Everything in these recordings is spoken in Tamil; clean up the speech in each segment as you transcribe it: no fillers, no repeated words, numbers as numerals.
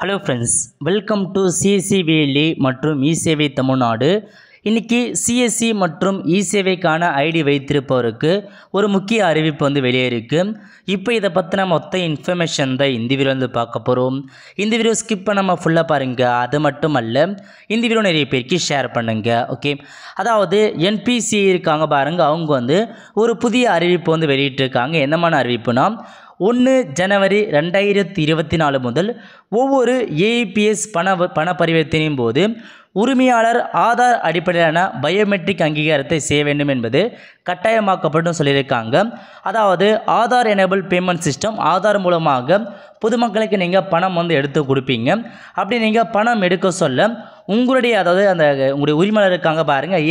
Hello friends, welcome to CSC valley மற்றும் இசேவை தமிழ்நாடு. இன்றைக்கி சிஎஸ்சி மற்றும் இசேவைக்கான ஐடி வைத்திருப்பவருக்கு ஒரு முக்கிய அறிவிப்பு வெளியே இருக்குது. இப்போ இதை பற்றின மொத்த இன்ஃபர்மேஷன் தான் இந்த வீடியோ பார்க்க போகிறோம். இந்த வீடியோ ஸ்கிப் பண்ணாமல் ஃபுல்லாக பாருங்கள். அது மட்டும் அல்ல, இந்த வீடியோ நிறைய பேருக்கு ஷேர் பண்ணுங்கள். ஓகே, அதாவது என்பிசி இருக்காங்க பாருங்கள், அவங்க ஒரு புதிய அறிவிப்பு வெளியிட்டிருக்காங்க. என்னமான அறிவிப்புனா, 1 ஜனவரி 2024 முதல் ஒவ்வொரு ஏஇபிஎஸ் பண பரிவர்த்தனையும் போது உரிமையாளர் ஆதார் அடிப்படையிலான பயோமெட்ரிக் அங்கீகாரத்தை செய்ய வேண்டும் என்பது கட்டாயமாக்கப்படும் சொல்லியிருக்காங்க. அதாவது Aadhaar enable payment system, Aadhaar மூலமாக பொதுமக்களுக்கு நீங்கள் பணம் எடுத்து கொடுப்பீங்க. அப்படி நீங்கள் பணம் எடுக்க சொல்ல உங்களுடைய, அதாவது உங்களுடைய உரிமையாளர் இருக்காங்க பாருங்கள்,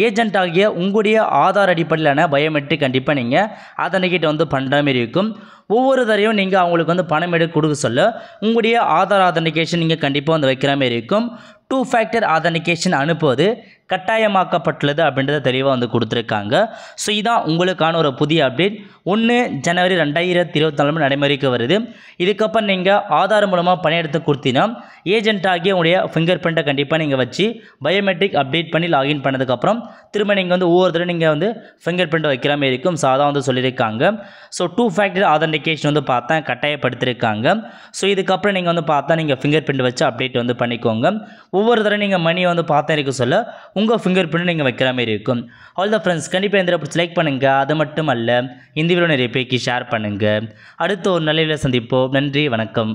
ஏஜென்ட் ஆகிய உங்களுடைய ஆதார் அடிப்படையிலான பயோமெட்ரிக் கண்டிப்பாக நீங்கள் அதன்கிட்ட பண்ணுற மாதிரி இருக்கும். ஒவ்வொரு தரையும் நீங்கள் அவங்களுக்கு பணம் எடுத்து கொடுக்க சொல்ல உங்களுடைய ஆதார் ஆதென்டிகேஷன் நீங்கள் கண்டிப்பாக வைக்கிற மாதிரி இருக்கும். 2 ஃபேக்டர் ஆதென்டிகேஷன் அனுப்புவது கட்டாயமாக்கப்பட்டுள்ளது அப்படின்றத தெளிவாக கொடுத்துருக்காங்க. ஸோ இதான் உங்களுக்கான ஒரு புதிய அப்டேட். 1 ஜனவரி 2024 நடைமுறைக்கு வருது. இதுக்கப்புறம் நீங்கள் ஆதார் மூலமாக பணம் எடுத்து கொடுத்தீங்கன்னா ஏஜென்ட் ஆகிய உங்களுடைய ஃபிங்கர் பிரிண்ட்டை கண்டிப்பாக நீங்கள் வச்சு பயோமெட்ரிக் அப்டேட் பண்ணி லாகின் பண்ணதுக்கப்புறம் திரும்ப நீங்கள் ஒவ்வொரு தடவை நீங்கள் ஃபிங்கர் பிரிண்ட் வைக்கிற மாதிரி இருக்கும். ஸோ அதான் சொல்லியிருக்காங்க. ஸோ 2 ஃபேக்டர் ஆதென்டிகேஷன் பார்த்தா கட்டாயப்படுத்தியிருக்காங்க. ஸோ இதுக்கப்புறம் நீங்கள் பார்த்தா நீங்கள் ஃபிங்கர் பிரிண்ட் வச்சு அப்டேட் பண்ணிக்கோங்க. ஒவ்வொரு தடவை நீங்கள் மணி பார்த்தா இருக்க சொல்ல உங்கள் ஃபிங்கர் பிரிண்ட் நீங்கள் வைக்கிற மாதிரி இருக்கும். ஆல் த ஃப்ரெண்ட்ஸ், கண்டிப்பாக இந்த பிடிச்சி லைக் பண்ணுங்கள். அது மட்டும் அல்ல, இந்த வீடியோ நிறைய பேருக்கு ஷேர் பண்ணுங்கள். அடுத்த ஒரு நல்ல சந்திப்போம். நன்றி, வணக்கம்.